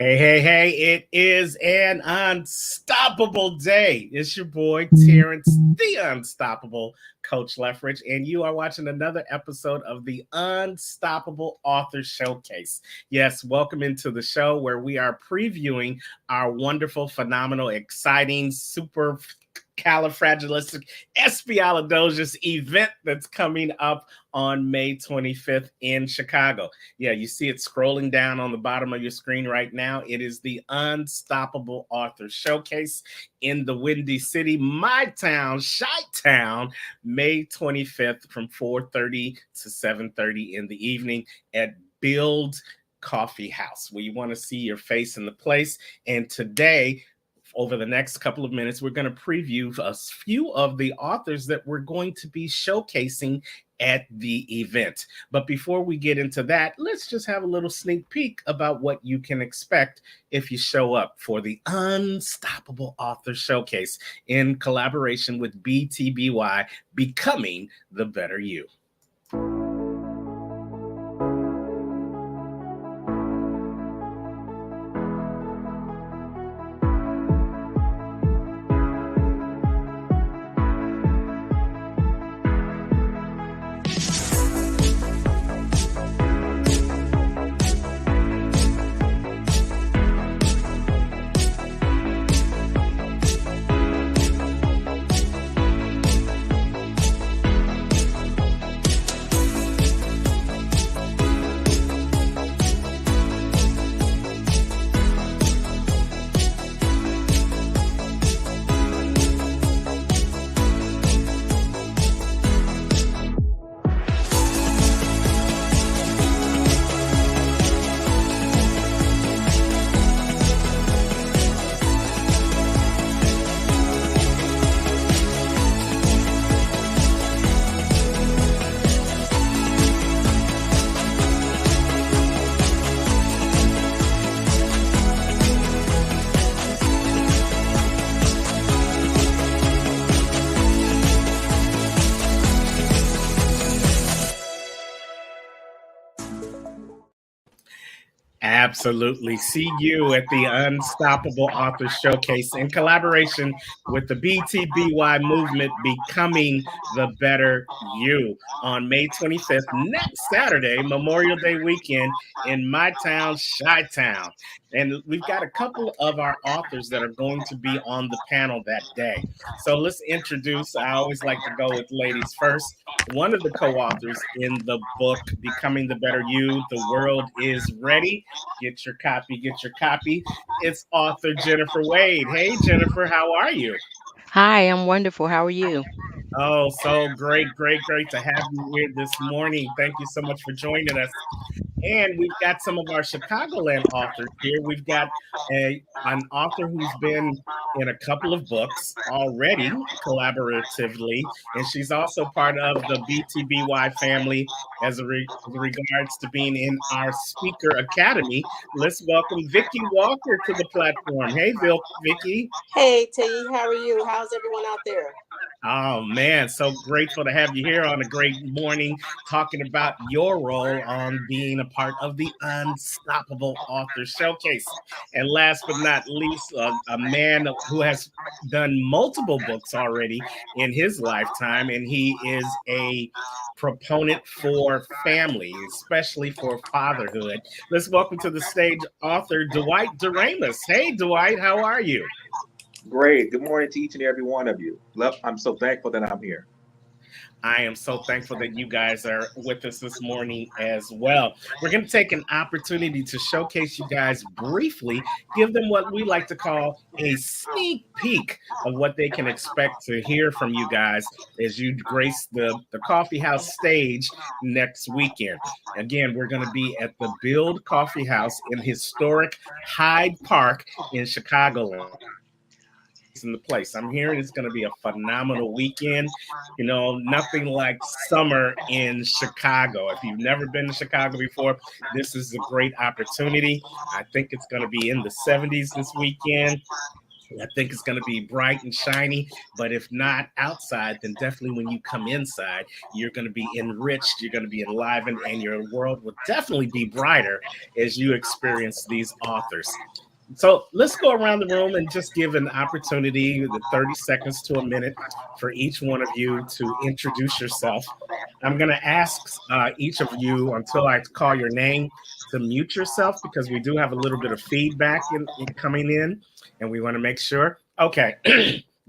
Hey, it is an unstoppable day. It's your boy, Terrence, the Unstoppable Coach Leffridge, and you are watching another episode of the UnStopABLE Author Showcase. Yes, welcome into the show where we are previewing our wonderful, phenomenal, exciting, super califragilistic event that's coming up on May 25th in Chicago. Yeah, you see it scrolling down on the bottom of your screen right now. It is the UnStopABLE Author Showcase in the Windy City, my town, Chi-Town, May 25th from 4:30 to 7:30 in the evening at Build Coffee House, where you want to see your face in the place. And today, over the next couple of minutes, we're going to preview a few of the authors that we're going to be showcasing at the event. But before we get into that, let's just have a little sneak peek about what you can expect if you show up for the UnStopABLE Author Showcase in collaboration with BTBY, Becoming the Better You. Absolutely. See you at the UnStopABLE Author Showcase in collaboration with the BTBY movement, Becoming the Better You, on May 25th, next Saturday, Memorial Day weekend in my town, Chi-Town. And we've got a couple of our authors that are going to be on the panel that day. So let's introduce, I always like to go with ladies first. One of the co-authors in the book, Becoming the Better You, The World is Ready. Get your copy. It's author Jennifer Wade. Hey, Jennifer, how are you? Hi, I'm wonderful. How are you? Oh, so great to have you here this morning. Thank you so much for joining us. And we've got some of our Chicagoland authors here. We've got an author who's been in a couple of books already collaboratively, and she's also part of the BTBY family as regards to being in our speaker academy. Let's welcome Vicky Walker to the platform. Hey, Vicky. Hey T, how are you? How's everyone out there? Oh man, so grateful to have you here on a great morning talking about your role on being a part of the UnStopABLE Author Showcase. And last but not least, a man who has done multiple books already in his lifetime, and he is a proponent for family, especially for fatherhood. Let's welcome to the stage author Dwight Doremus. Hey, Dwight, how are you? Great. Good morning to each and every one of you. I'm so thankful that I'm here. I am so thankful that you guys are with us this morning as well. We're going to take an opportunity to showcase you guys briefly, give them what we like to call a sneak peek of what they can expect to hear from you guys as you grace the coffee house stage next weekend. Again, we're going to be at the Build Coffee House in historic Hyde Park in Chicagoland. In the place. I'm hearing it's going to be a phenomenal weekend. You know, nothing like summer in Chicago. If you've never been to Chicago before, this is a great opportunity. I think it's going to be in the 70s this weekend. I think it's going to be bright and shiny, but if not outside, then definitely when you come inside, you're going to be enriched, you're going to be enlivened, and your world will definitely be brighter as you experience these authors. So let's go around the room and just give an opportunity, the 30 seconds to a minute, for each one of you to introduce yourself. I'm going to ask each of you until I call your name to mute yourself because we do have a little bit of feedback coming in, and we want to make sure. Okay,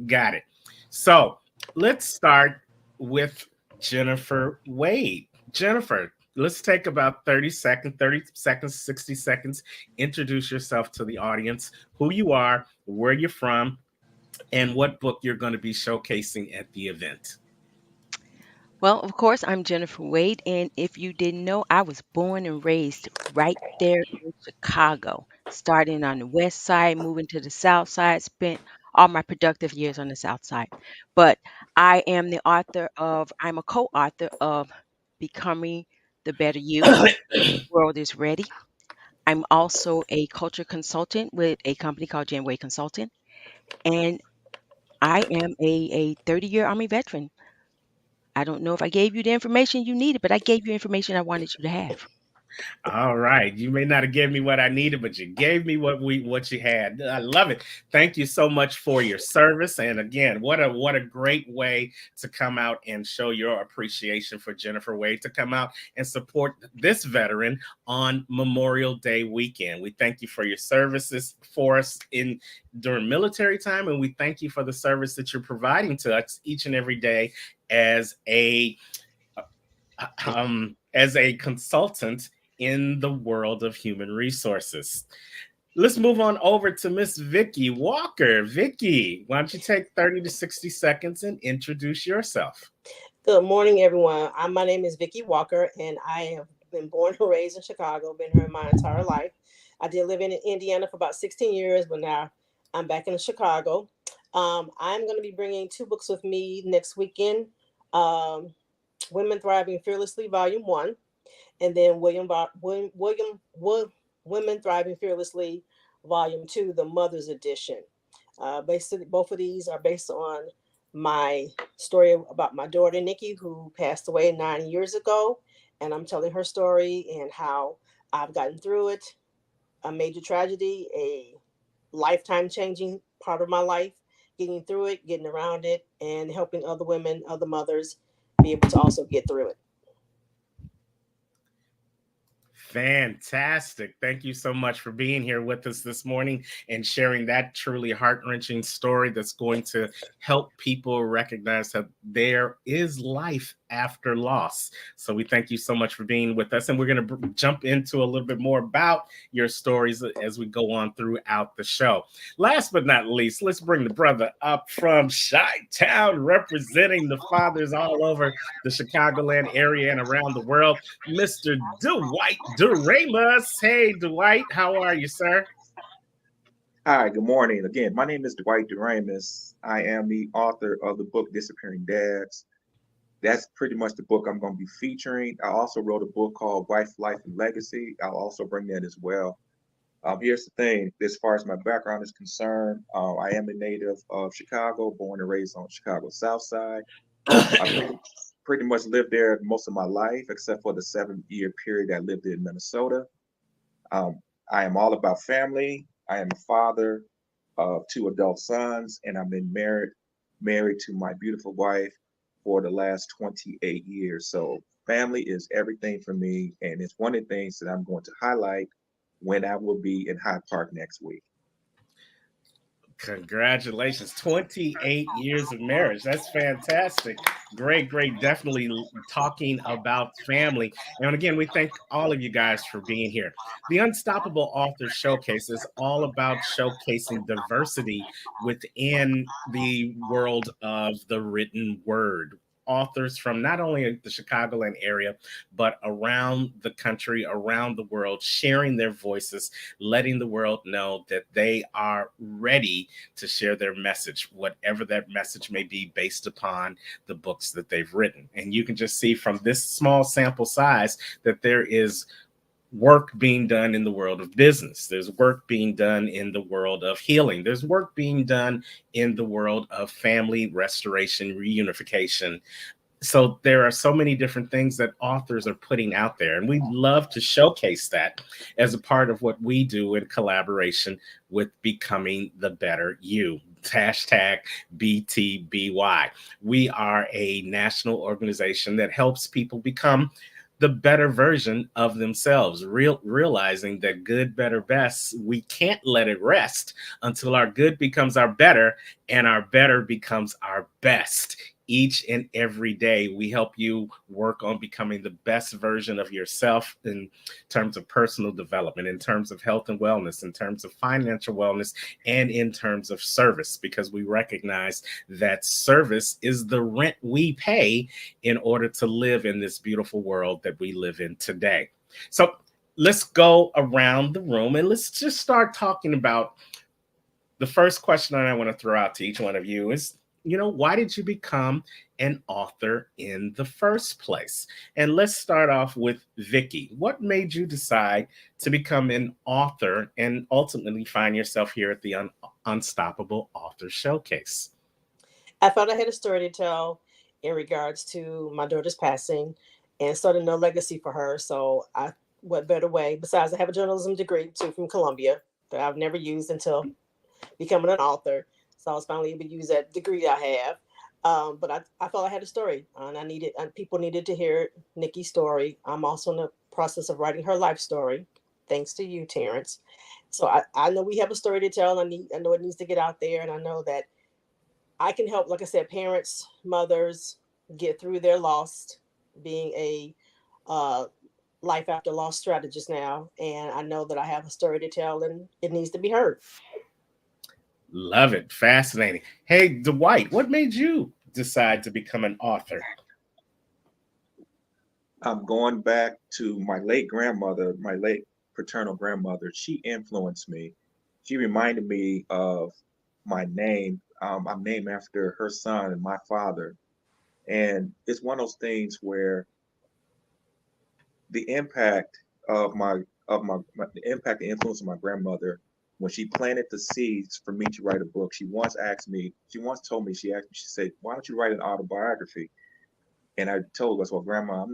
got it. So let's start with Jennifer Wade. Jennifer, let's take about 30 seconds, 60 seconds. Introduce yourself to the audience, who you are, where you're from, and what book you're going to be showcasing at the event. Well, of course, I'm Jennifer Wade, and if you didn't know, I was born and raised right there in Chicago, starting on the west side, moving to the south side, spent all my productive years on the south side. But I'm a co-author of Becoming the Better You. The World is Ready. I'm also a culture consultant with a company called Janway Consulting, and I am a 30-year Army veteran. I don't know if I gave you the information you needed, but I gave you information I wanted you to have. All right. You may not have given me what I needed, but you gave me what you had. I love it. Thank you so much for your service. And again, what a great way to come out and show your appreciation for Jennifer Wade, to come out and support this veteran on Memorial Day weekend. We thank you for your services for us during military time, and we thank you for the service that you're providing to us each and every day as a consultant in the world of human resources. Let's move on over to Miss Vicki Walker. Vicki, why don't you take 30 to 60 seconds and introduce yourself? Good morning, everyone. My name is Vicki Walker, and I have been born and raised in Chicago, been here my entire life. I did live in Indiana for about 16 years, but now I'm back in Chicago. I'm going to be bringing two books with me next weekend. Women Thriving Fearlessly, Volume 1, and then Women Thriving Fearlessly, Volume 2, the Mother's Edition. Basically, both of these are based on my story about my daughter, Nikki, who passed away 9 years ago. And I'm telling her story and how I've gotten through it, a major tragedy, a lifetime changing part of my life, getting through it, getting around it, and helping other women, other mothers be able to also get through it. Fantastic. Thank you so much for being here with us this morning and sharing that truly heart-wrenching story that's going to help people recognize that there is life after loss. So we thank you so much for being with us. And we're going to jump into a little bit more about your stories as we go on throughout the show. Last but not least, let's bring the brother up from Chi-Town, representing the fathers all over the Chicagoland area and around the world, Mr. Dwight Duramus. Hey, Dwight, how are you, sir? Hi, good morning. Again, my name is Dwight Duramus. I am the author of the book Disappearing Dads. That's pretty much the book I'm going to be featuring. I also wrote a book called Wife, Life, and Legacy. I'll also bring that as well. Here's the thing, as far as my background is concerned, I am a native of Chicago, born and raised on Chicago South Side. I pretty much lived there most of my life, except for the 7-year period I lived in Minnesota. I am all about family. I am a father of 2 adult sons, and I've been married to my beautiful wife for the last 28 years. So family is everything for me, and it's one of the things that I'm going to highlight when I will be in Hyde Park next week. Congratulations. 28 years of marriage. That's fantastic. Great, great. Definitely talking about family. And again, we thank all of you guys for being here. The Unstoppable Author Showcase is all about showcasing diversity within the world of the written word. Authors from not only the Chicagoland area, but around the country, around the world, sharing their voices, letting the world know that they are ready to share their message, whatever that message may be, based upon the books that they've written. And you can just see from this small sample size that there is work being done in the world of business. There's work being done in the world of healing. There's work being done in the world of family restoration, reunification. So there are so many different things that authors are putting out there, and we love to showcase that as a part of what we do in collaboration with Becoming the Better You. Hashtag BTBY. We are a national organization that helps people become the better version of themselves, realizing that good, better, best, we can't let it rest until our good becomes our better and our better becomes our best. Each and every day, we help you work on becoming the best version of yourself in terms of personal development, in terms of health and wellness, in terms of financial wellness, and in terms of service, because we recognize that service is the rent we pay in order to live in this beautiful world that we live in today. So let's go around the room and let's just start talking about the first question that I want to throw out to each one of you is, why did you become an author in the first place? And let's start off with Vicky. What made you decide to become an author and ultimately find yourself here at the Unstoppable Author Showcase? I felt I had a story to tell in regards to my daughter's passing and starting no legacy for her. So what better way? Besides, I have a journalism degree too from Columbia that I've never used until becoming an author. So I was finally able to use that degree I have. But I felt I had a story, and people needed to hear Nikki's story. I'm also in the process of writing her life story, thanks to you, Terrence. So I know we have a story to tell. I know it needs to get out there, and I know that I can help, like I said, parents, mothers get through their loss, being a uh, life after loss strategist now. And I know that I have a story to tell and it needs to be heard. Love it. Fascinating. Hey, Dwight, what made you decide to become an author? I'm going back to my late grandmother, my late paternal grandmother. She influenced me. She reminded me of my name. I'm named after her son and my father. And it's one of those things where the impact of the impact, the influence of my grandmother, when she planted the seeds for me to write a book, she once told me, she said, "Why don't you write an autobiography?" And I told her, "Well, Grandma,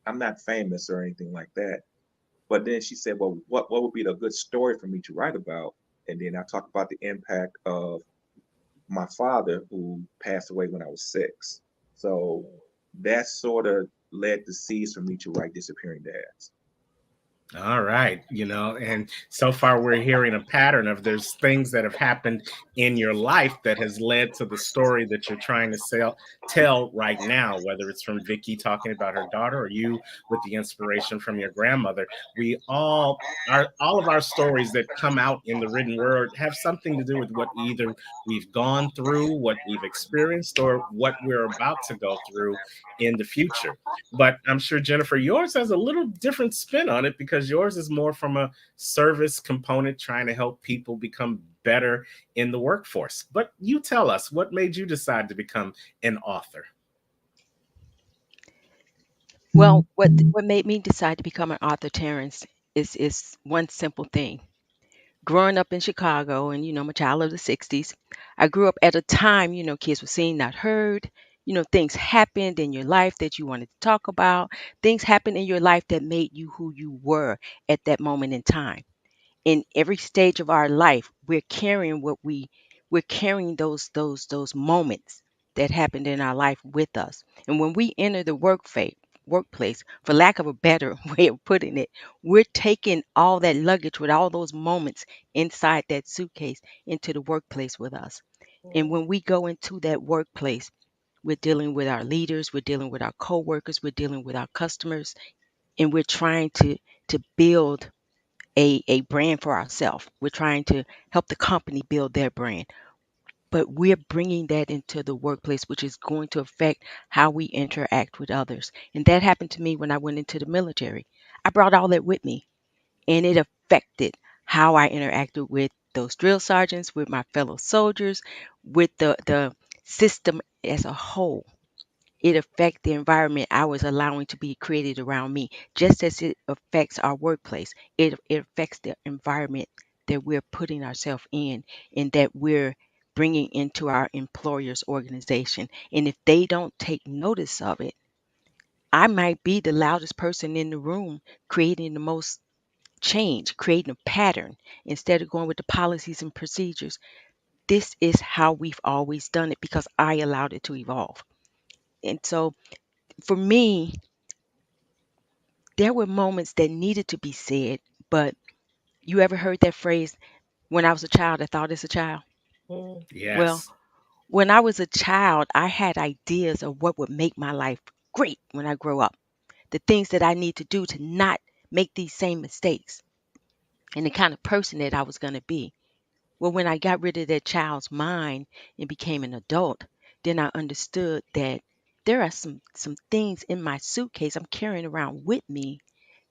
I'm not famous or anything like that." But then she said, "Well, what would be a good story for me to write about?" And then I talked about the impact of my father, who passed away when I was 6. So that sort of led the seeds for me to write Disappearing Dads. All right, and so far we're hearing a pattern of there's things that have happened in your life that has led to the story that you're trying to tell right now, whether it's from Vicky talking about her daughter or you with the inspiration from your grandmother. We all of our stories that come out in the written word have something to do with what either we've gone through, what we've experienced, or what we're about to go through in the future. But I'm sure, Jennifer, yours has a little different spin on it because yours is more from a service component, trying to help people become better in the workforce. But you tell us, what made you decide to become an author? Well, what made me decide to become an author, Terrence, is one simple thing. Growing up in Chicago, and I'm a child of the '60s, I grew up at a time, kids were seen, not heard. Things happened in your life that you wanted to talk about. Things happened in your life that made you who you were at that moment in time. In every stage of our life, we're carrying those moments that happened in our life with us. And when we enter the workplace, for lack of a better way of putting it, we're taking all that luggage with all those moments inside that suitcase into the workplace with us. And when we go into that workplace, we're dealing with our leaders, we're dealing with our coworkers, we're dealing with our customers, and we're trying to build a brand for ourselves. We're trying to help the company build their brand, but we're bringing that into the workplace, which is going to affect how we interact with others. And that happened to me when I went into the military. I brought all that with me, and it affected how I interacted with those drill sergeants, with my fellow soldiers, with the system as a whole. it affects the environment I was allowing to be created around me, just as it affects our workplace. It affects the environment that we're putting ourselves in and that we're bringing into our employer's organization. And if they don't take notice of it, I might be the loudest person in the room creating the most change, creating a pattern instead of going with the policies and procedures. This is how we've always done it because I allowed it to evolve. And so for me, there were moments that needed to be said, but you ever heard that phrase, when I was a child, I thought as a child? Mm. Well, Yes. when I was a child, I had ideas of what would make my life great when I grow up, the things that I need to do to not make these same mistakes, and the kind of person that I was going to be. Well, when I got rid of that child's mind and became an adult, then I understood that there are some things in my suitcase I'm carrying around with me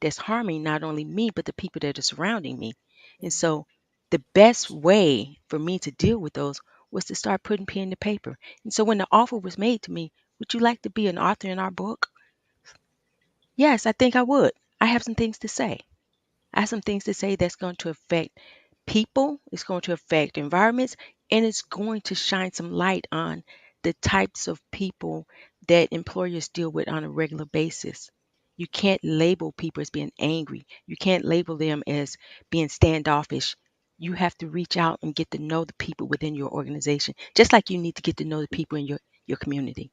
that's harming not only me but the people that are surrounding me. And so the best way for me to deal with those was to start putting pen to paper. And so when the offer was made to me, would you like to be an author in our book? Yes, I think I would. I have some things to say. I have some things to say that's going to affect people, it's going to affect environments, and it's going to shine some light on the types of people that employers deal with on a regular basis. You can't label people as being angry. You can't label them as being standoffish. You have to reach out and get to know the people within your organization, just like you need to get to know the people in your community.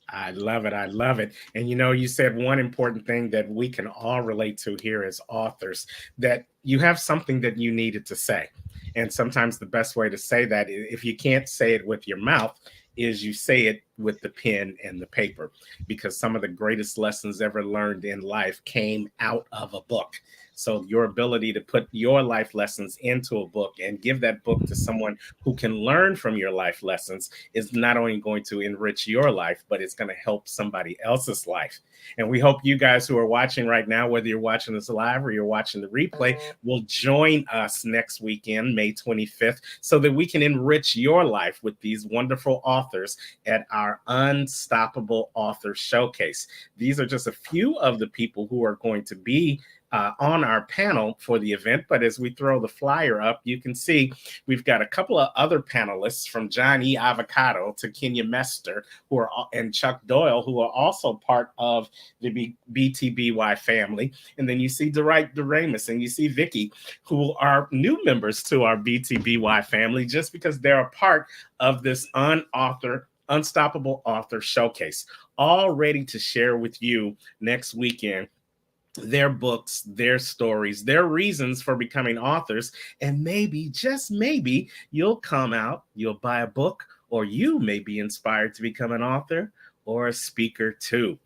I love it. I love it. And you said one important thing that we can all relate to here as authors, that you have something that you needed to say. And sometimes the best way to say that, if you can't say it with your mouth, is you say it with the pen and the paper, because some of the greatest lessons ever learned in life came out of a book. So your ability to put your life lessons into a book and give that book to someone who can learn from your life lessons is not only going to enrich your life, but it's going to help somebody else's life. And we hope you guys who are watching right now, whether you're watching this live or you're watching the replay, will join us next weekend, May 25th, so that we can enrich your life with these wonderful authors at our Unstoppable Author Showcase. These are just a few of the people who are going to be on our panel for the event. But as we throw the flyer up, you can see we've got a couple of other panelists, from John E. Avocado to Kenya Mester, and Chuck Doyle, who are also part of the BTBY family. And then you see Dwight Doremus and you see Vicky, who are new members to our BTBY family, just because they're a part of this Unstoppable Author Showcase, all ready to share with you next weekend their books, their stories, their reasons for becoming authors. And maybe, just maybe, you'll come out, you'll buy a book, or you may be inspired to become an author or a speaker too.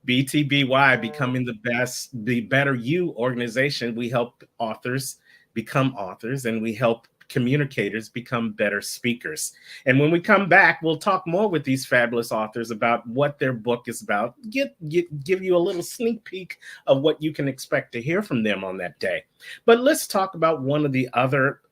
BTBY, Becoming the Better You organization. We help authors become authors, and we help communicators become better speakers. And when we come back, we'll talk more with these fabulous authors about what their book is about, give you a little sneak peek of what you can expect to hear from them on that day. But let's talk about one of the other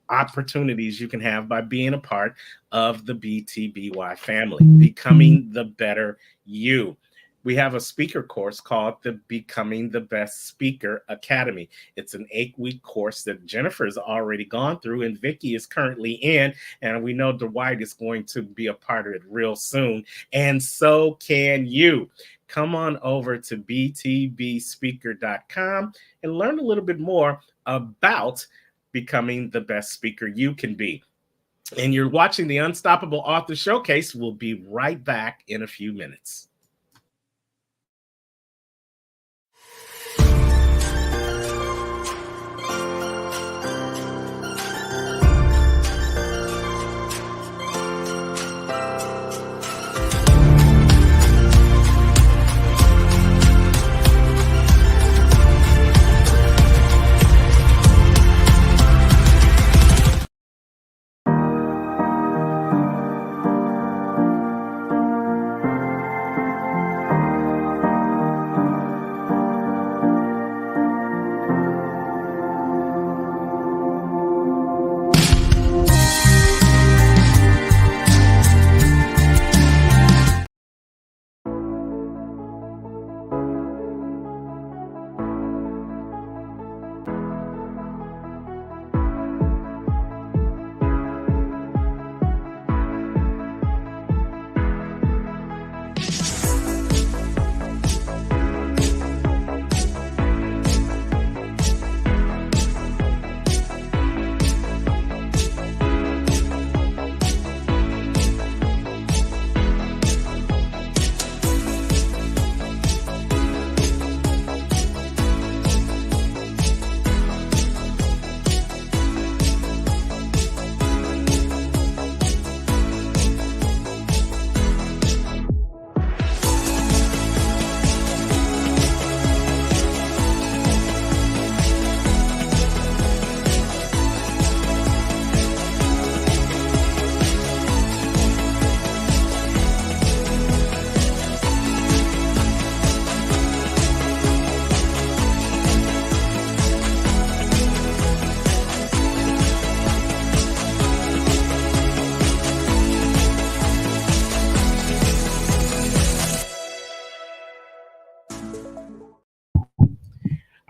opportunities you can have by being a part of the BTBY family, Becoming the Better You. We have a speaker course called the Becoming the Best Speaker Academy. It's an 8-week course that Jennifer's already gone through and Vicky is currently in. And we know Dwight is going to be a part of it real soon. And so can you. Come on over to btbspeaker.com and learn a little bit more about becoming the best speaker you can be. And you're watching the Unstoppable Author Showcase. We'll be right back in a few minutes.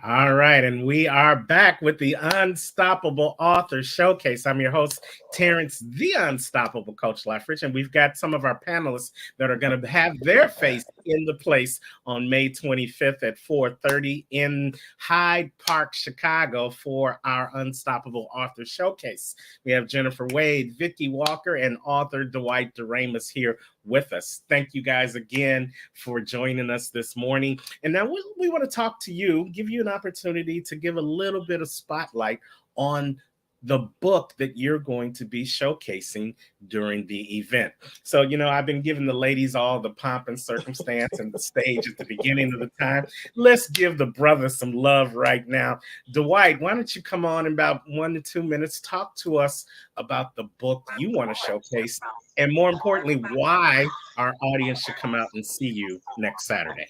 All right, and we are back with the Unstoppable Author Showcase. I'm your host, Terrence, the Unstoppable Coach Leffridge, and we've got some of our panelists that are going to have their face in the place on May 25th at 4:30 in Hyde Park, Chicago, for our Unstoppable Author Showcase. We have Jennifer Wade, Vicky Walker, and author Dwight Doremus here with us. Thank you guys again for joining us this morning. And now we want to talk to you, give you an opportunity to give a little bit of spotlight on the book that you're going to be showcasing during the event. So, I've been giving the ladies all the pomp and circumstance and the stage at the beginning of the time. Let's give the brothers some love right now. Dwight, why don't you come on in about 1 to 2 minutes, talk to us about the book you want to showcase, and more importantly, why our audience should come out and see you next Saturday.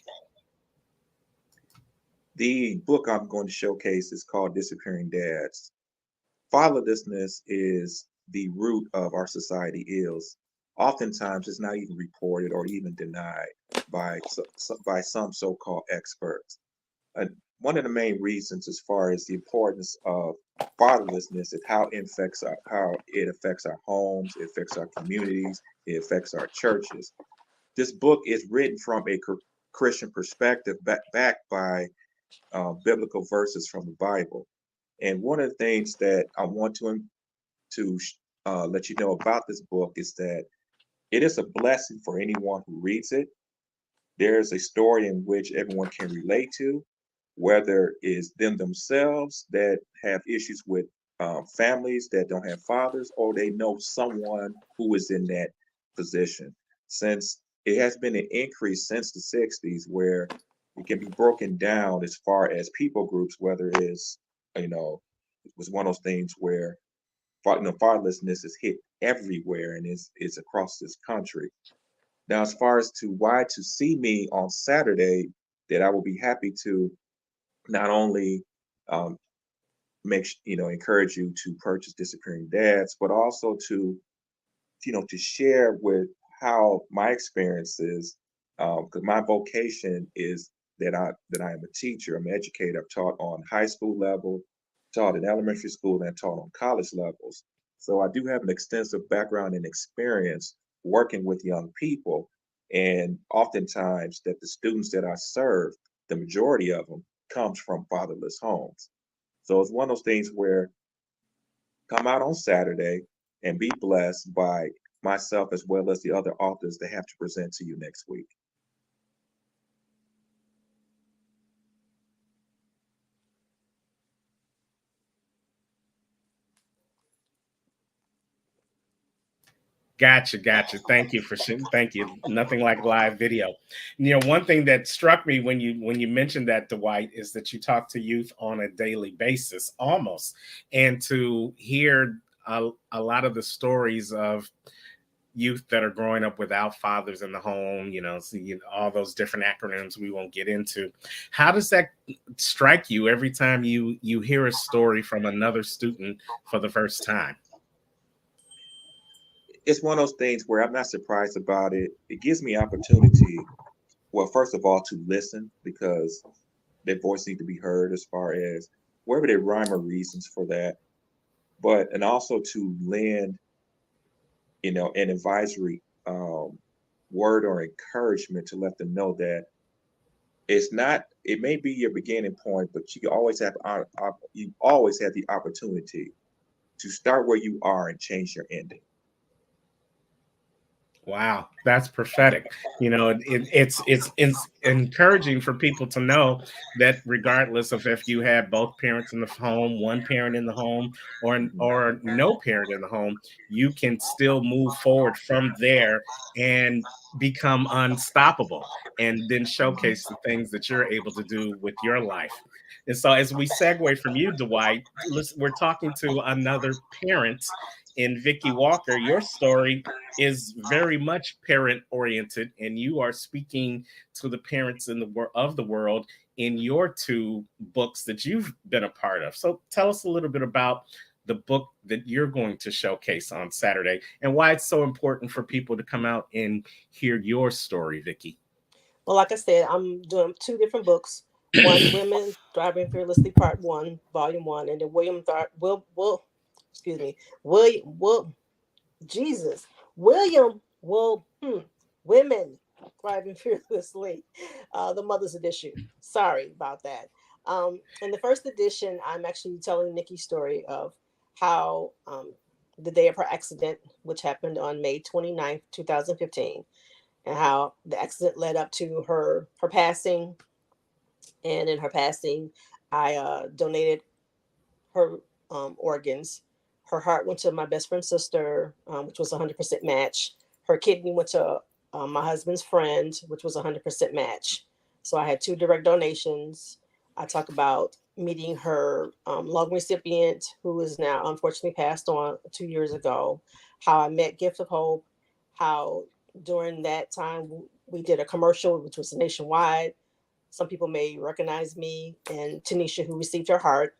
The book I'm going to showcase is called Disappearing Dads. Fatherlessness is the root of our society ills. Oftentimes, it's not even reported or even denied by some so-called experts. One of the main reasons, as far as the importance of fatherlessness, is how it affects our homes, it affects our communities, it affects our churches. This book is written from a Christian perspective, backed by biblical verses from the Bible. And one of the things that I want to let you know about this book is that it is a blessing for anyone who reads it. There's a story in which everyone can relate to, whether it's them themselves that have issues with families that don't have fathers, or they know someone who is in that position. Since it has been an increase since the 60s, where it can be broken down as far as people groups, whether it is, it was one of those things where fatherlessness is hit everywhere and is across this country. Now, as far as to why to see me on Saturday, that I will be happy to not only um, encourage you to purchase Disappearing Dads, but also to share with how my experiences, because my vocation is that I am a teacher, I'm an educator. I've taught on high school level, taught in elementary school, and taught on college levels. So I do have an extensive background and experience working with young people, and oftentimes that the students that I serve, the majority of them comes from fatherless homes. So it's one of those things where come out on Saturday and be blessed by myself as well as the other authors that have to present to you next week. Gotcha. Thank you thank you. Nothing like live video. One thing that struck me when you mentioned that, Dwight, is that you talk to youth on a daily basis, almost, and to hear a lot of the stories of youth that are growing up without fathers in the home, all those different acronyms we won't get into. How does that strike you every time you hear a story from another student for the first time? It's one of those things where I'm not surprised about it. It gives me opportunity, well, first of all, to listen, because their voice needs to be heard as far as wherever they rhyme or reasons for that, and also to lend, an advisory word or encouragement to let them know that it may be your beginning point, but you always have the opportunity to start where you are and change your ending. Wow, that's prophetic. It's encouraging for people to know that regardless of if you had both parents in the home, one parent in the home, or no parent in the home, you can still move forward from there and become unstoppable, and then showcase the things that you're able to do with your life. And so, as we segue from you, Dwight, we're talking to another parent in Vicky Walker. Your story is very much parent oriented, and you are speaking to the parents of the world in your two books that you've been a part of. So tell us a little bit about the book that you're going to showcase on Saturday and why it's so important for people to come out and hear your story, Vicky. Well, like I said, I'm doing two different books. One Women Thriving Fearlessly Part One, Volume One, and then excuse me, Will Jesus, Women Thriving Fearlessly, the Mother's Edition. Sorry about that. In the first edition, I'm actually telling Nikki's story of how the day of her accident, which happened on May 29th, 2015, and how the accident led up to her passing. And in her passing, I donated her organs. Her heart went to my best friend's sister, which was 100% match. Her kidney went to my husband's friend, which was 100% match. So I had two direct donations. I talk about meeting her lung recipient, who is now unfortunately passed on 2 years ago, how I met Gift of Hope, how during that time we did a commercial, which was nationwide. Some people may recognize me and Tanisha, who received her heart.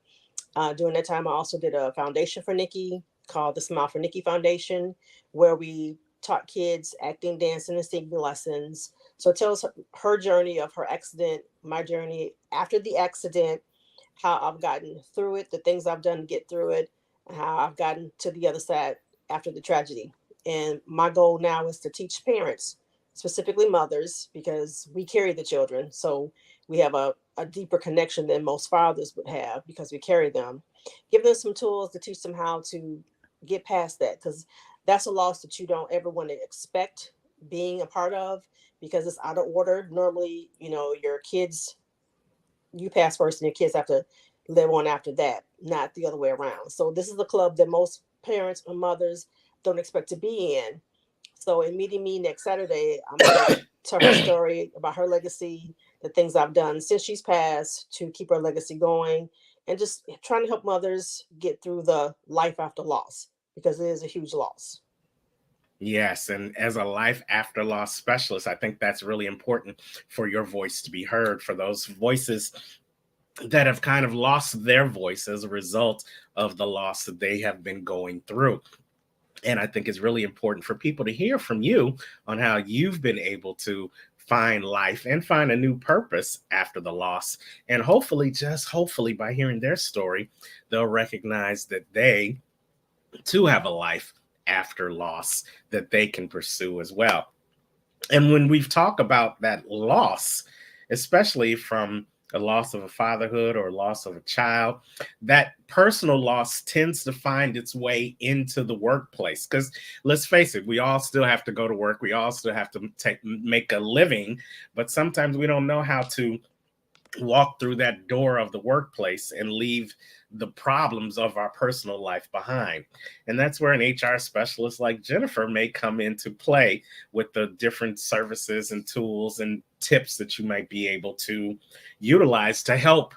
During that time, I also did a foundation for Nikki called the Smile for Nikki Foundation, where we taught kids acting, dancing, and singing lessons. So it tells her journey of her accident, my journey after the accident, how I've gotten through it, the things I've done to get through it, and how I've gotten to the other side after the tragedy. And my goal now is to teach parents, specifically mothers, because we carry the children. So we have a deeper connection than most fathers would have because we carry them. Give them some tools to teach them how to get past that, because that's a loss that you don't ever want to expect being a part of, because it's out of order. Normally, your kids, you pass first and your kids have to live on after that, not the other way around. So this is a club that most parents or mothers don't expect to be in. So in meeting me next Saturday, I'm going to tell her story about her legacy, the things I've done since she's passed to keep her legacy going, and just trying to help mothers get through the life after loss, because it is a huge loss. Yes, and as a life after loss specialist, I think that's really important for your voice to be heard, for those voices that have kind of lost their voice as a result of the loss that they have been going through. And I think it's really important for people to hear from you on how you've been able to find life and find a new purpose after the loss. And hopefully, just hopefully, by hearing their story, they'll recognize that they too have a life after loss that they can pursue as well. And when we've talked about that loss, especially from a loss of a fatherhood or loss of a child, that personal loss tends to find its way into the workplace. Because let's face it, we all still have to go to work. We all still have to make a living, but sometimes we don't know how to walk through that door of the workplace and leave the problems of our personal life behind. And that's where an HR specialist like Jennifer may come into play with the different services and tools and tips that you might be able to utilize to help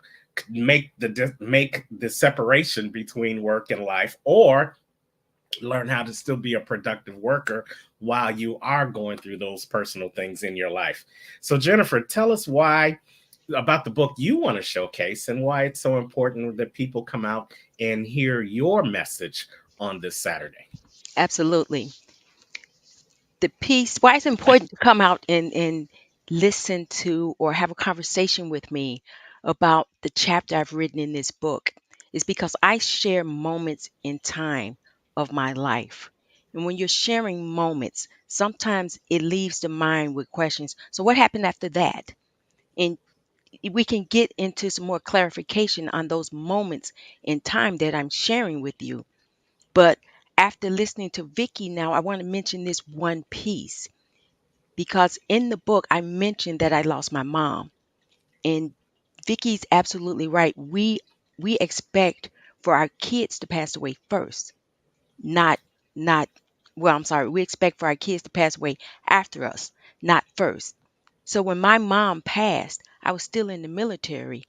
make the separation between work and life, or learn how to still be a productive worker while you are going through those personal things in your life. So Jennifer, tell us why about the book you want to showcase and why it's so important that people come out and hear your message on this Saturday. Absolutely. The piece, why it's important to come out and listen to or have a conversation with me about the chapter I've written in this book is because I share moments in time of my life. And when you're sharing moments, sometimes it leaves the mind with questions. So, what happened after that? And we can get into some more clarification on those moments in time that I'm sharing with you. But after listening to Vicky now, I want to mention this one piece because in the book I mentioned that I lost my mom, and Vicky's absolutely right. We expect for our kids to pass away first, not not well, I'm sorry. We expect for our kids to pass away after us, not first. So when my mom passed, I was still in the military,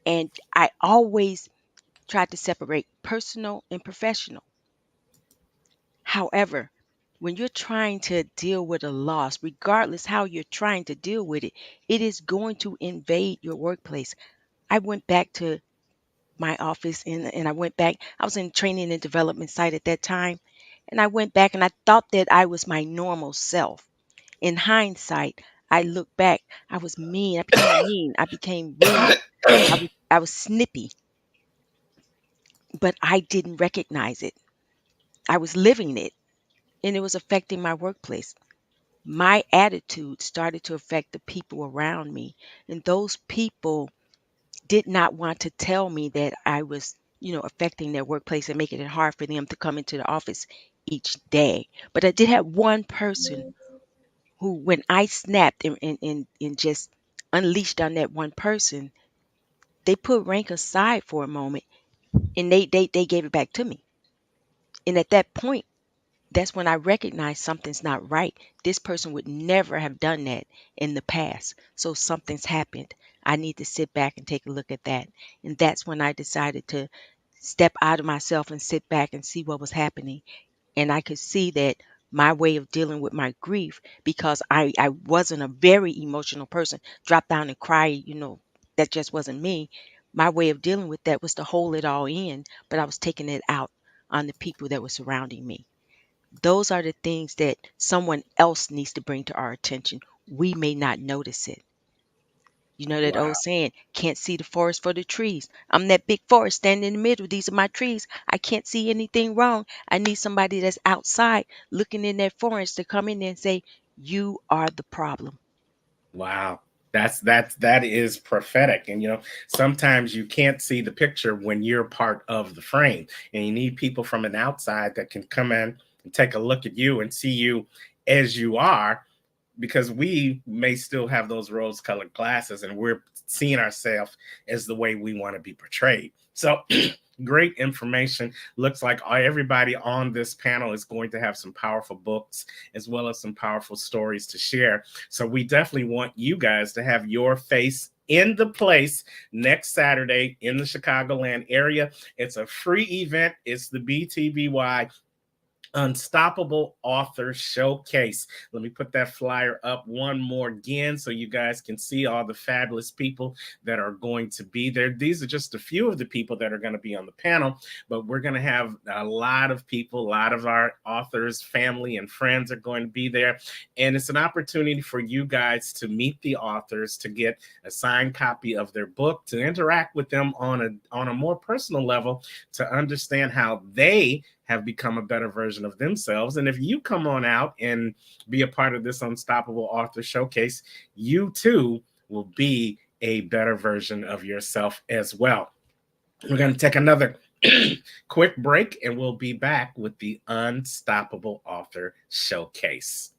and I always tried to separate personal and professional. However, when you're trying to deal with a loss, regardless how you're trying to deal with it, it is going to invade your workplace. I went back to my office and I went back. I was in training and development site at that time. And I went back and I thought that I was my normal self. In hindsight, I look back, I was mean. I became mean. I became rude. I was snippy, but I didn't recognize it. I was living it, and it was affecting my workplace. My attitude started to affect the people around me, and those people did not want to tell me that I was, affecting their workplace and making it hard for them to come into the office each day. But I did have one person who, when I snapped and just unleashed on that one person, they put rank aside for a moment, and they gave it back to me. And at that point, that's when I recognized something's not right. This person would never have done that in the past. So something's happened. I need to sit back and take a look at that. And that's when I decided to step out of myself and sit back and see what was happening. And I could see that my way of dealing with my grief, because I wasn't a very emotional person, drop down and cry, that just wasn't me. My way of dealing with that was to hold it all in, but I was taking it out on the people that were surrounding me. Those are the things that someone else needs to bring to our attention. We may not notice it. You know that Wow. old saying, can't see the forest for the trees. I'm that big forest standing in the middle. These are my trees. I can't see anything wrong. I need somebody that's outside looking in that forest to come in there and say, you are the problem. Wow. That is prophetic. And sometimes you can't see the picture when you're part of the frame. And you need people from an outside that can come in and take a look at you and see you as you are, because we may still have those rose colored glasses and we're seeing ourselves as the way we want to be portrayed. So great information. Looks like everybody on this panel is going to have some powerful books as well as some powerful stories to share. So we definitely want you guys to have your face in the place next Saturday in the Chicagoland area. It's a free event. It's the BTBY Unstoppable Author Showcase. Let me put that flyer up one more again so you guys can see all the fabulous people that are going to be there. These are just a few of the people that are going to be on the panel, but we're going to have a lot of people, a lot of our authors, family, and friends are going to be there. And it's an opportunity for you guys to meet the authors, to get a signed copy of their book, to interact with them on a more personal level, to understand how they have become a better version of themselves. And if you come on out and be a part of this Unstoppable Author Showcase, you too will be a better version of yourself as well. We're going to take another quick break and we'll be back with the Unstoppable Author Showcase.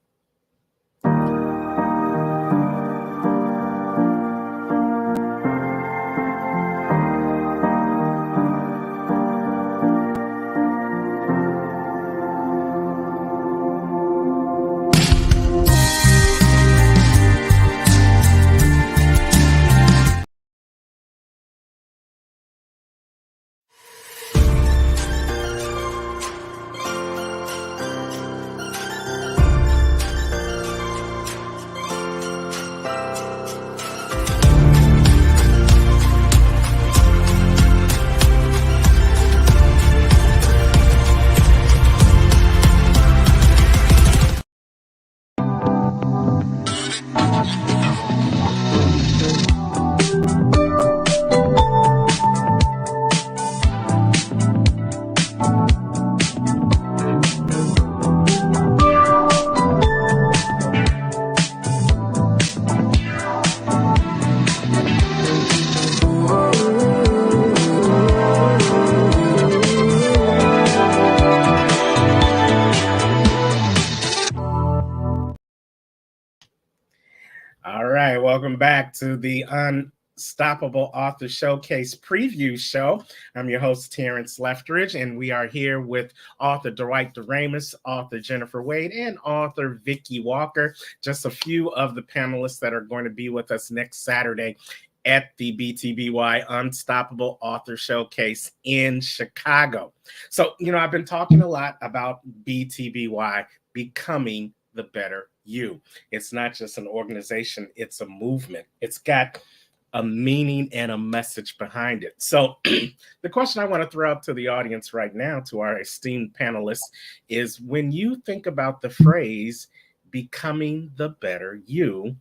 All right, welcome back to the Unstoppable Author Showcase preview show. I'm your host, Terrence Leftridge, and we are here with author Dwight Doremus, author Jennifer Wade, and author Vicky Walker. Just a few of the panelists that are going to be with us next Saturday at the BTBY Unstoppable Author Showcase in Chicago. So, I've been talking a lot about BTBY, becoming the better you. It's not just an organization, it's a movement. It's got a meaning and a message behind it. So the question I want to throw out to the audience right now, to our esteemed panelists, is when you think about the phrase becoming the better you,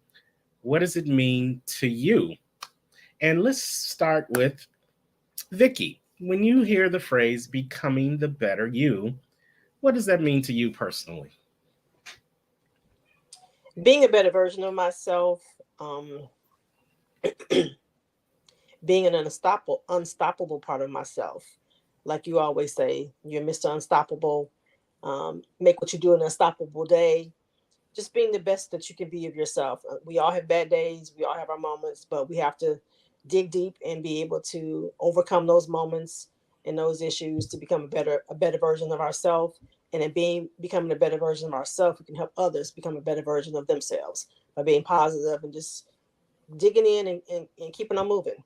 What does it mean to you? And let's start with Vicky. When you hear the phrase becoming the better you, what does that mean to you personally? Being a better version of myself, um, being an unstoppable part of myself. Like you always say, you're Mr. Unstoppable. Make what you do an unstoppable day. Just being the best that you can be of yourself. We all have bad days, we all have our moments, but we have to dig deep and be able to overcome those moments and those issues to become a better version of ourselves. And in becoming a better version of ourselves, we can help others become a better version of themselves by being positive and just digging in and keeping on moving.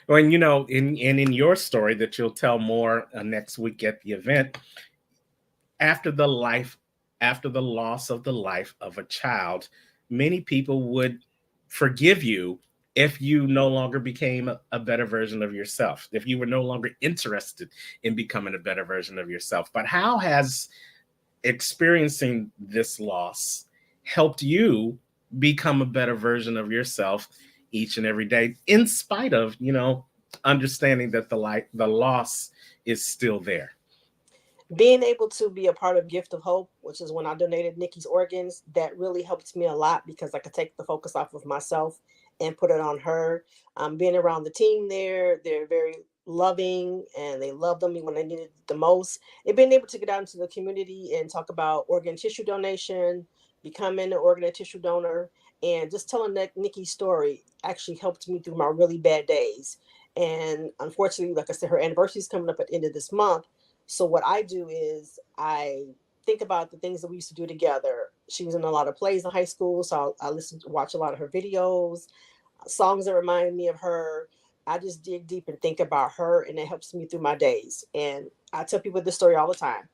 Well, and in your story that you'll tell more next week at the event, after the life after the loss of the life of a child, many people would forgive you if you no longer became a better version of yourself, if you were no longer interested in becoming a better version of yourself. But how has experiencing this loss helped you become a better version of yourself each and every day, in spite of understanding that the loss is still there? Being able to be a part of Gift of Hope, which is when I donated Nikki's organs, that really helped me a lot because I could take the focus off of myself and put it on her. Being around the team there, they're very loving and they loved on me when I needed it the most. And being able to get out into the community and talk about organ tissue donation, becoming an organ and tissue donor, and just telling that Nikki's story actually helped me through my really bad days. And unfortunately, like I said, her anniversary is coming up at the end of this month. So what I do is I think about the things that we used to do together. She was in a lot of plays in high school, so I listen to watch a lot of her videos, songs that remind me of her. I just dig deep and think about her, and it helps me through my days. And I tell people this story all the time.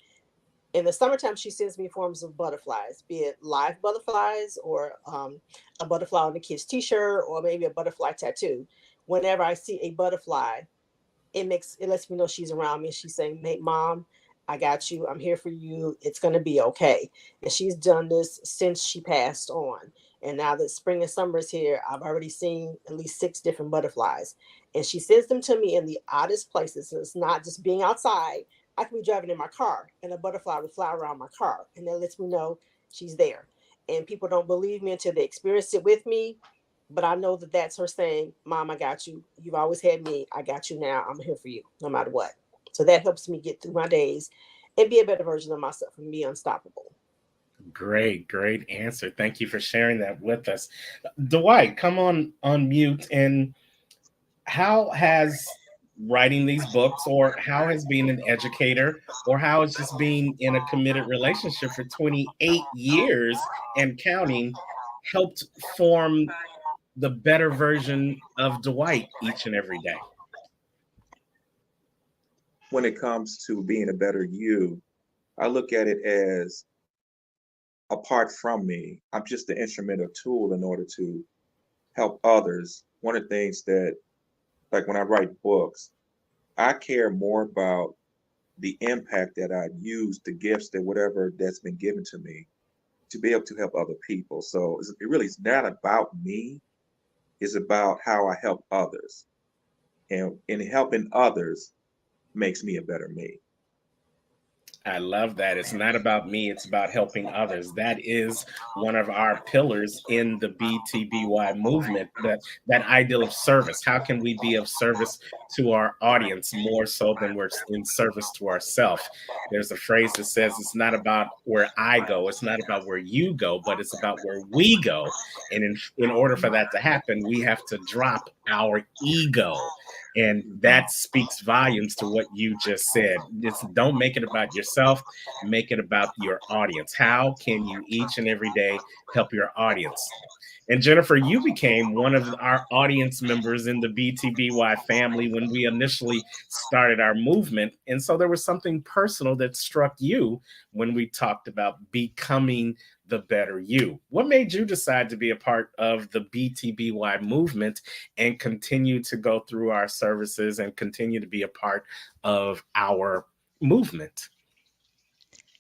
In the summertime, she sends me forms of butterflies, be it live butterflies or a butterfly on a kid's t-shirt or maybe a butterfly tattoo. Whenever I see a butterfly, it lets me know she's around me. She's saying, "Hey, mom, I got you. I'm here for you. It's gonna be okay." And she's done this since she passed on. And now that spring and summer is here, I've already seen at least 6 different butterflies. And she sends them to me in the oddest places. So it's not just being outside. I could be driving in my car and a butterfly would fly around my car. And that lets me know she's there. And people don't believe me until they experience it with me, but I know that that's her saying, "Mom, I got you. You've always had me. I got you now. I'm here for you no matter what." So that helps me get through my days and be a better version of myself and be unstoppable. Great answer. Thank you for sharing that with us. Dwight, come on mute. And how has writing these books, or how has being an educator, or how has just being in a committed relationship for 28 years and counting helped form the better version of Dwight each and every day? When it comes to being a better you, I look at it as apart from me, I'm just the instrumental tool in order to help others. One of the things that, like when I write books, I care more about the impact that I use, the gifts that whatever that's been given to me to be able to help other people. So it really is not about me. It's about how I help others. And in helping others makes me a better me. I love that. It's not about me, it's about helping others. That is one of our pillars in the BTBY movement, that ideal of service. How can we be of service to our audience more so than we're in service to ourselves? There's a phrase that says it's not about where I go, it's not about where you go, but it's about where we go. And in order for that to happen, we have to drop our ego. And that speaks volumes to what you just said. Don't make it about yourself, make it about your audience. How can you each and every day help your audience? And Jennifer, you became one of our audience members in the BTBY family when we initially started our movement. And so there was something personal that struck you when we talked about becoming the better you. What made you decide to be a part of the BTBY movement and continue to go through our services and continue to be a part of our movement?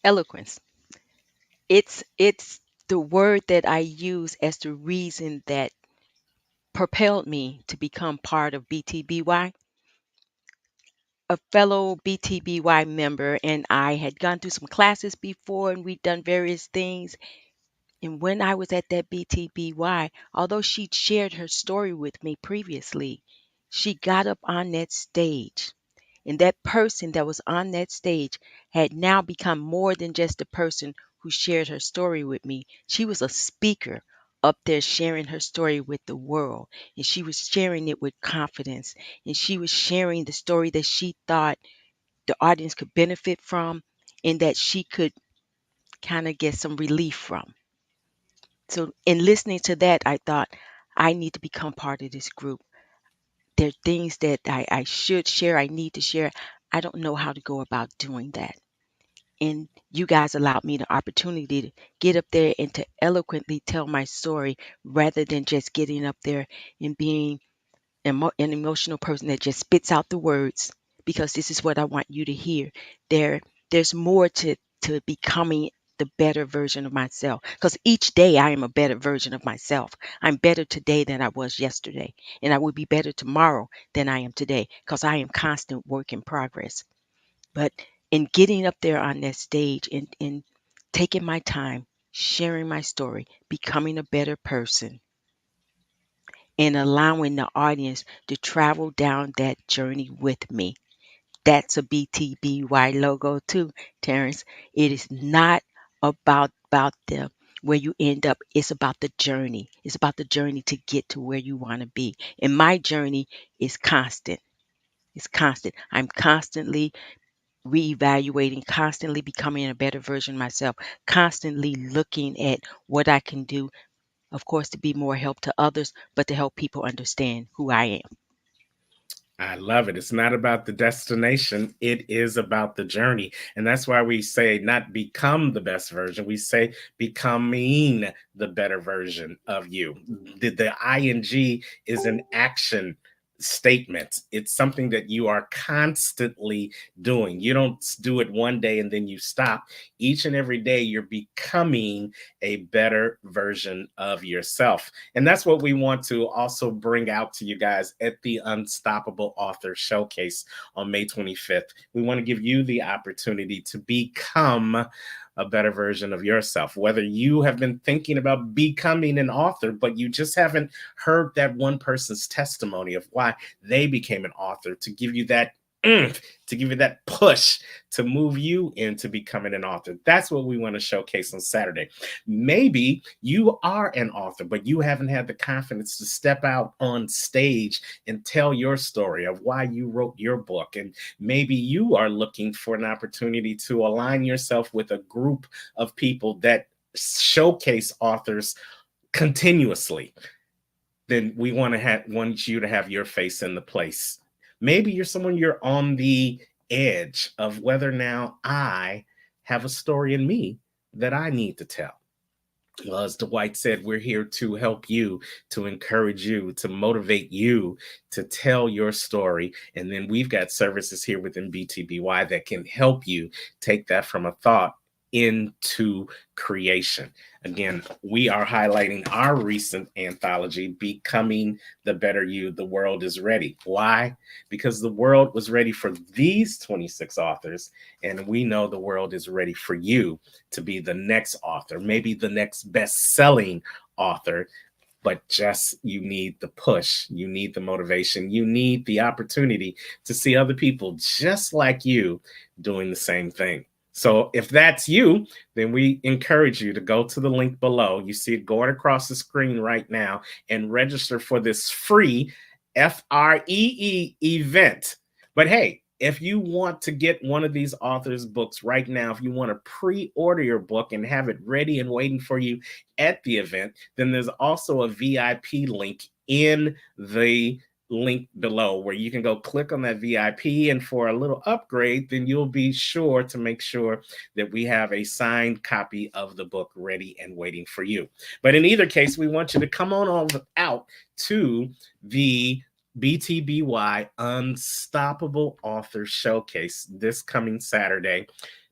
Eloquence. It's the word that I use as the reason that propelled me to become part of BTBY, a fellow BTBY member and I had gone through some classes before and we'd done various things. And when I was at that BTBY, although she'd shared her story with me previously, she got up on that stage. And that person that was on that stage had now become more than just a person who shared her story with me. She was a speaker up there sharing her story with the world. And she was sharing it with confidence. And she was sharing the story that she thought the audience could benefit from and that she could kind of get some relief from. So, in listening to that, I thought, I need to become part of this group. There are things that I should share, I need to share. I don't know how to go about doing that. And you guys allowed me the opportunity to get up there and to eloquently tell my story rather than just getting up there and being an emotional person that just spits out the words because this is what I want you to hear. There, there's more to becoming the better version of myself because each day I am a better version of myself. I'm better today than I was yesterday, and I will be better tomorrow than I am today because I am constant work in progress. But in getting up there on that stage and taking my time, sharing my story, becoming a better person, and allowing the audience to travel down that journey with me. That's a BTBY logo too, Terrence. It is not about the where you end up. It's about the journey. It's about the journey to get to where you want to be. And my journey is constant. It's constant. I'm constantly reevaluating, constantly becoming a better version of myself, constantly looking at what I can do, of course, to be more help to others, but to help people understand who I am. I love it. It's not about the destination, it is about the journey. And that's why we say not become the best version, we say becoming the better version of you. The ing is an action statement. It's something that you are constantly doing. You don't do it one day and then you stop. Each and every day you're becoming a better version of yourself. And that's what we want to also bring out to you guys at the Unstoppable Author Showcase on May 25th. We want to give you the opportunity to become a better version of yourself. Whether you have been thinking about becoming an author, but you just haven't heard that one person's testimony of why they became an author to give you that to give you that push to move you into becoming an author. That's what we want to showcase on Saturday. Maybe you are an author, but you haven't had the confidence to step out on stage and tell your story of why you wrote your book. And maybe you are looking for an opportunity to align yourself with a group of people that showcase authors continuously. Then we want you to have your face in the place. Maybe you're someone, you're on the edge of whether now I have a story in me that I need to tell. Well, as Dwight said, we're here to help you, to encourage you, to motivate you to tell your story. And then we've got services here within BTBY that can help you take that from a thought into creation. Again, we are highlighting our recent anthology, Becoming the Better You. The World is Ready. Why? Because the world was ready for these 26 authors, and we know the world is ready for you to be the next author, maybe the next best-selling author. But just you need the push, you need the motivation, you need the opportunity to see other people just like you doing the same thing. So if that's you, then we encourage you to go to the link below. You see it going across the screen right now and register for this free FREE event. But hey, if you want to get one of these authors' books right now, if you want to pre-order your book and have it ready and waiting for you at the event, then there's also a VIP link in the link below where you can go click on that VIP, and for a little upgrade, then you'll be sure to make sure that we have a signed copy of the book ready and waiting for you. But in either case, we want you to come on out to the BTBY Unstoppable Author Showcase this coming Saturday.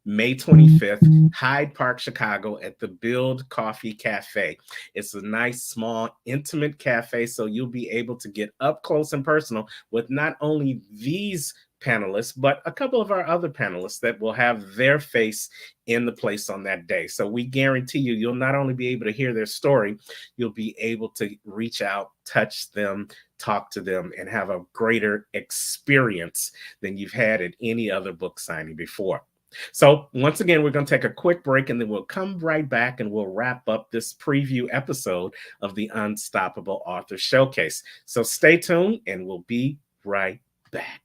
May 25th, Hyde Park, Chicago, at the Build Coffee Cafe. It's a nice, small, intimate cafe, so you'll be able to get up close and personal with not only these panelists, but a couple of our other panelists that will have their face in the place on that day. So we guarantee you, you'll not only be able to hear their story, you'll be able to reach out, touch them, talk to them, and have a greater experience than you've had at any other book signing before. So once again, we're going to take a quick break and then we'll come right back and we'll wrap up this preview episode of the Unstoppable Author Showcase. So stay tuned and we'll be right back.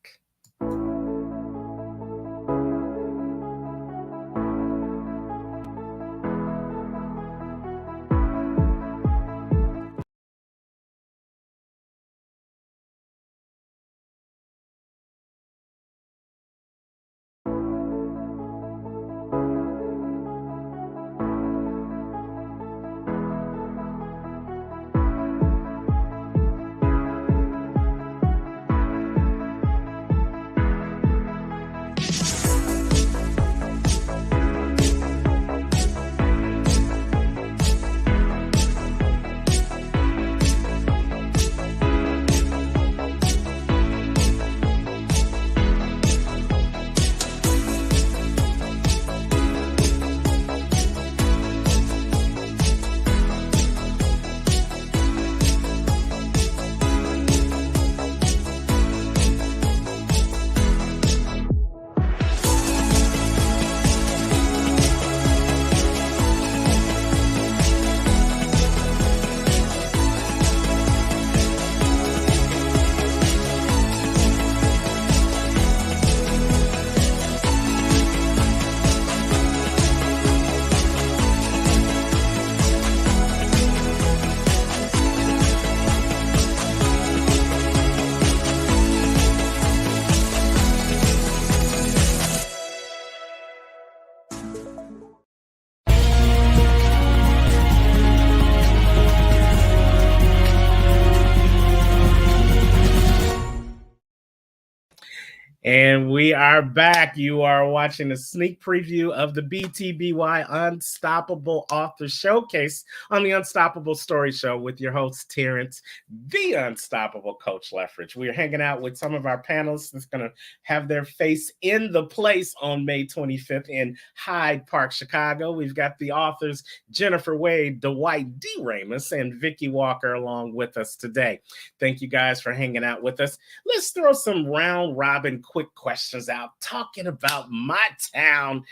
And we are back. You are watching a sneak preview of the BTBY Unstoppable Author Showcase on the Unstoppable Story Show with your host, Terrence, the Unstoppable Coach Leffridge. We're hanging out with some of our panelists that's going to have their face in the place on May 25th in Hyde Park, Chicago. We've got the authors Jennifer Wade, Dwight D. Ramus, and Vicki Walker along with us today. Thank you guys for hanging out with us. Let's throw some round robin quick questions out talking about my town,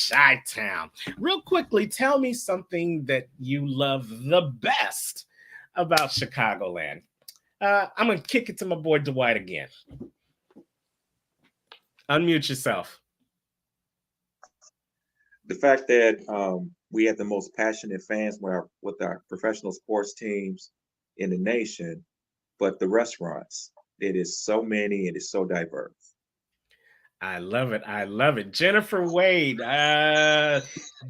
Chi-Town. Real quickly, tell me something that you love the best about Chicagoland. I'm going to kick it to my boy Dwight again. Unmute yourself. The fact that we have the most passionate fans with our professional sports teams in the nation, but the restaurants, it is so many, it is so diverse. I love it. I love it. Jennifer Wade,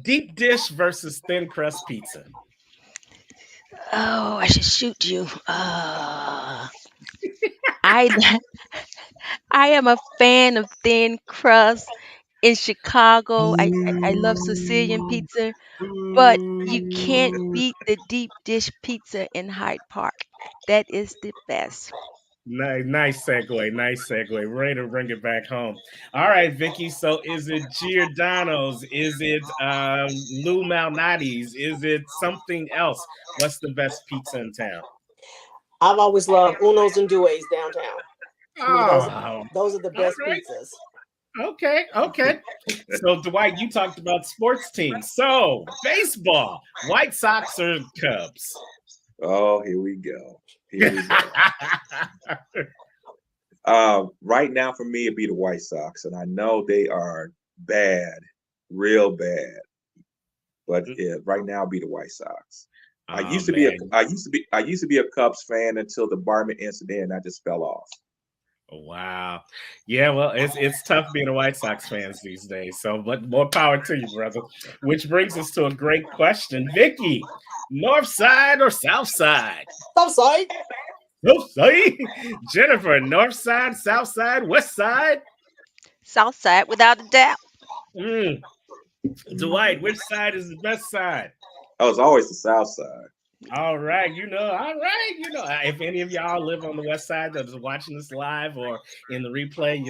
deep dish versus thin crust pizza. Oh, I should shoot you. I I am a fan of thin crust in Chicago. I love Sicilian pizza, but you can't beat the deep dish pizza in Hyde Park. That is the best. Nice segue. Nice segue. Ready to bring it back home. All right, Vicki. So is it Giordano's? Is it Lou Malnati's? Is it something else? What's the best pizza in town? I've always loved Uno's and Due's downtown. To me, Oh, those are the best all right. pizzas. Okay. So, Dwight, you talked about sports teams. So, baseball, White Sox or Cubs? Oh, here we go. Right now, for me, it'd be the White Sox, and I know they are bad, real bad. But right now, it'd be the White Sox. I used to be a Cubs fan until the Barman incident, and I just fell off. Wow. Yeah, well, it's tough being a White Sox fans these days. So, but more power to you, brother. Which brings us to a great question. Vicki, North Side or South Side? South Side. South Side. Jennifer, North Side, South Side, West Side? South Side, without a doubt. Dwight, which side is the best side? Oh, it's always the South Side. All right, all right, if any of y'all live on the west side that is watching this live or in the replay,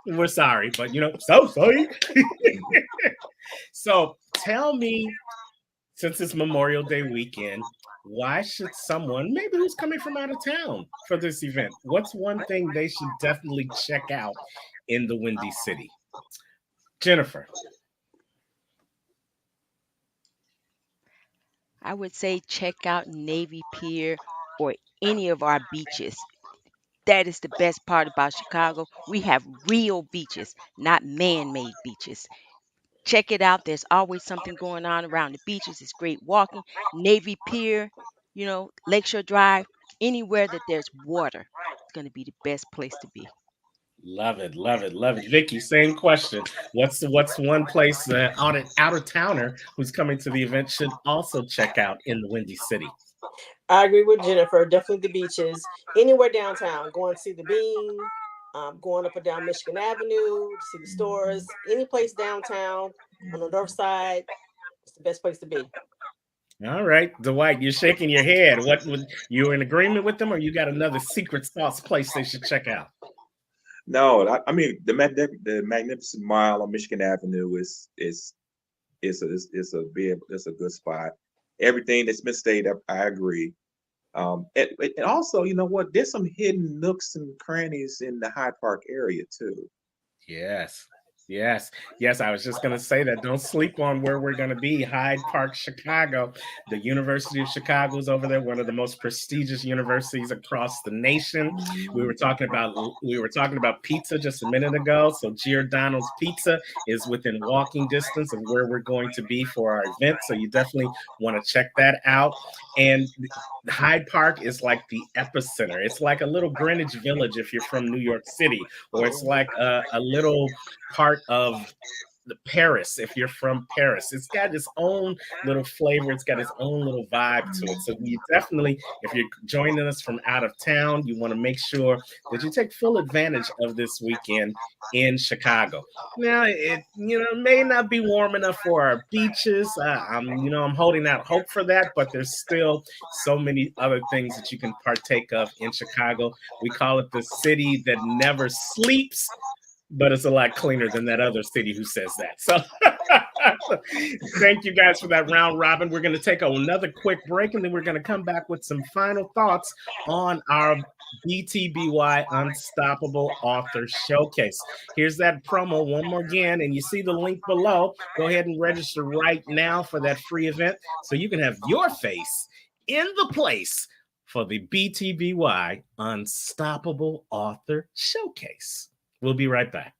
we're sorry, but so sorry. So tell me, since it's Memorial Day weekend, why should someone, maybe who's coming from out of town for this event, what's one thing they should definitely check out in the Windy City? Jennifer. I would say check out Navy Pier or any of our beaches. That is the best part about Chicago. We have real beaches, not man made beaches. Check it out. There's always something going on around the beaches. It's great walking. Navy Pier, Lakeshore Drive, anywhere that there's water, it's going to be the best place to be. Love it, love it, love it. Vicky, same question. What's one place out of towner who's coming to the event should also check out in the Windy City? I agree with Jennifer. Definitely the beaches. Anywhere downtown. Going to see the Bean. Going up and down Michigan Avenue to see the stores. Any place downtown on the north side. It's the best place to be. All right, Dwight, you're shaking your head. What would you in agreement with them, or you got another secret sauce place they should check out? No, I mean the Magnificent Mile on Michigan Avenue is a good spot. Everything that's been stated, I agree. And also, you know what? There's some hidden nooks and crannies in the Hyde Park area too. Yes. Yes. Yes. I was just going to say that. Don't sleep on where we're going to be. Hyde Park, Chicago. The University of Chicago is over there, one of the most prestigious universities across the nation. We were talking about pizza just a minute ago. So Giordano's Pizza is within walking distance of where we're going to be for our event. So you definitely want to check that out. And Hyde Park is like the epicenter. It's like a little Greenwich Village if you're from New York City, or it's like a little part of the Paris if you're from Paris. It's got its own little flavor. It's got its own little vibe to it. So you definitely, if you're joining us from out of town, you want to make sure that you take full advantage of this weekend in Chicago. Now, it may not be warm enough for our beaches. I'm holding out hope for that, but there's still so many other things that you can partake of in Chicago. We call it the city that never sleeps, but it's a lot cleaner than that other city who says that. So thank you guys for that round robin. We're going to take another quick break, and then we're going to come back with some final thoughts on our BTBY Unstoppable Author Showcase. Here's that promo one more again, and you see the link below. Go ahead and register right now for that free event so you can have your face in the place for the BTBY Unstoppable Author Showcase. We'll be right back.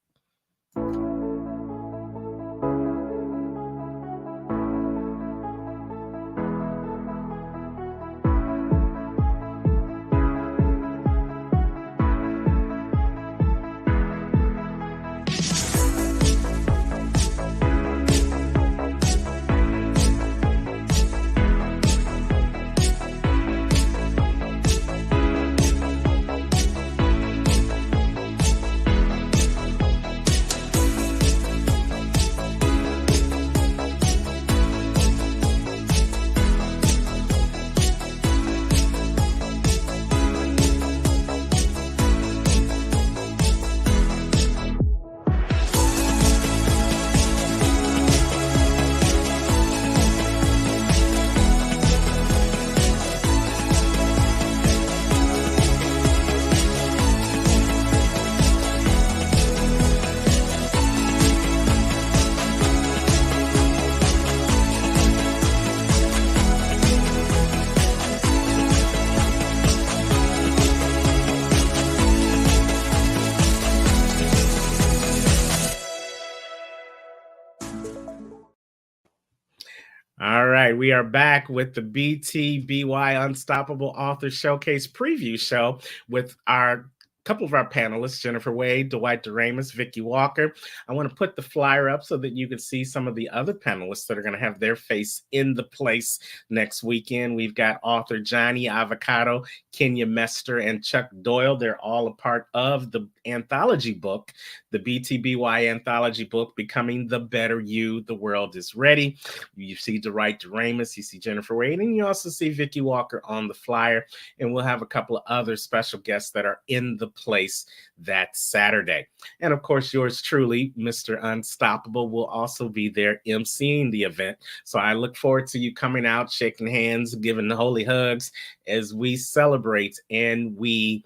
All right, we are back with the BTBY Unstoppable Author Showcase preview show with our couple of our panelists, Jennifer Wade, Dwight Doremus, Vicki Walker. I want to put the flyer up so that you can see some of the other panelists that are going to have their face in the place next weekend. We've got author Johnny Avocado, Kenya Mester, and Chuck Doyle. They're all a part of the anthology book, the BTBY anthology book, Becoming the Better You, The World is Ready. You see Dwight Doremus, you see Jennifer Wade, and you also see Vicki Walker on the flyer. And we'll have a couple of other special guests that are in the place that Saturday. And of course, yours truly, Mr. Unstoppable, will also be there emceeing the event. So I look forward to you coming out, shaking hands, giving the holy hugs as we celebrate and we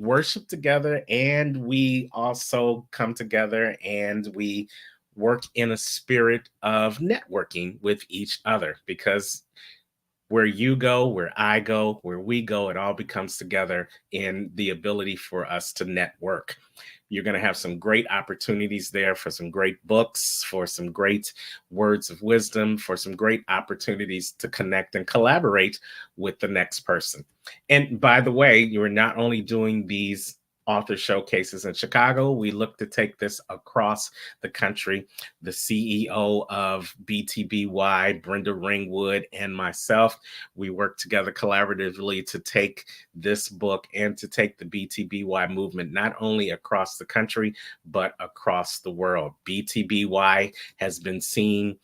worship together, and we also come together and we work in a spirit of networking with each other, because where you go, where I go, where we go, it all becomes together in the ability for us to network. You're going to have some great opportunities there for some great books, for some great words of wisdom, for some great opportunities to connect and collaborate with the next person. And by the way, you're not only doing these author showcases in Chicago, we look to take this across the country. The CEO of BTBY, Brenda Ringwood, and myself, we work together collaboratively to take this book and to take the BTBY movement not only across the country, but across the world. BTBY has been seen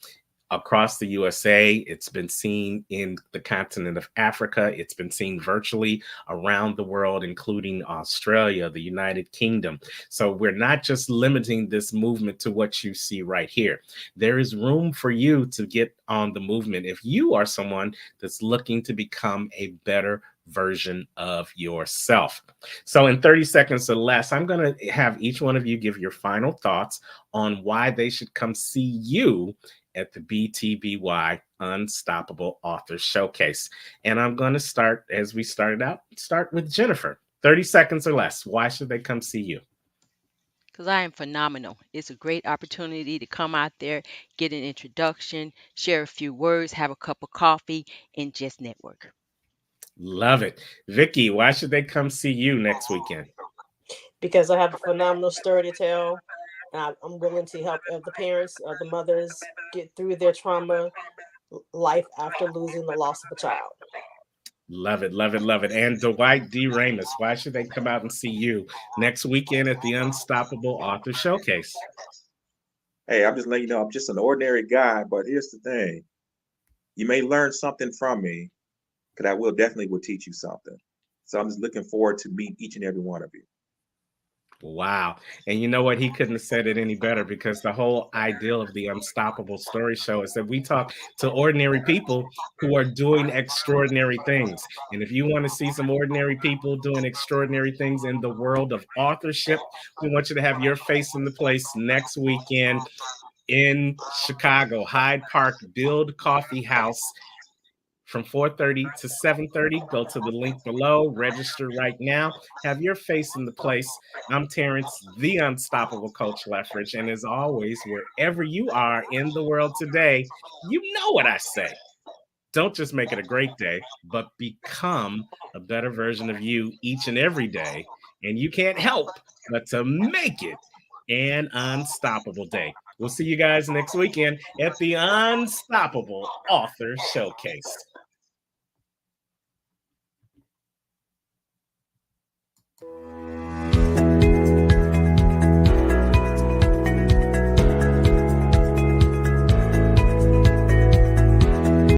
across the USA. It's been seen in the continent of Africa. It's been seen virtually around the world, including Australia, the United Kingdom. So we're not just limiting this movement to what you see right here. There is room for you to get on the movement if you are someone that's looking to become a better version of yourself. So in 30 seconds or less, I'm going to have each one of you give your final thoughts on why they should come see you at the BTBY Unstoppable Author Showcase. And I'm going to start, as we started out, start with Jennifer. 30 seconds or less. Why should they come see you? Because I am phenomenal. It's a great opportunity to come out there, get an introduction, share a few words, have a cup of coffee, and just network. Love it. Vicki, why should they come see you next weekend? Because I have a phenomenal story to tell. And I'm willing to help the parents, the mothers get through their trauma life after losing the loss of a child. Love it, love it, love it. And Dwight D. Ramus, why should they come out and see you next weekend at the Unstoppable Author Showcase? Hey, I'm just letting you know I'm just an ordinary guy, but here's the thing. You may learn something from me, because I definitely will teach you something. So I'm just looking forward to meet each and every one of you. Wow. And you know what? He couldn't have said it any better, because the whole ideal of the Unstoppable Story Show is that we talk to ordinary people who are doing extraordinary things. And if you want to see some ordinary people doing extraordinary things in the world of authorship, we want you to have your face in the place next weekend in Chicago, Hyde Park Build Coffee House. From 4:30 to 7:30, go to the link below, register right now, have your face in the place. I'm Terrence, the Unstoppable Coach Leffridge, and as always, wherever you are in the world today, you know what I say. Don't just make it a great day, but become a better version of you each and every day. And you can't help but to make it an unstoppable day. We'll see you guys next weekend at the Unstoppable Author Showcase.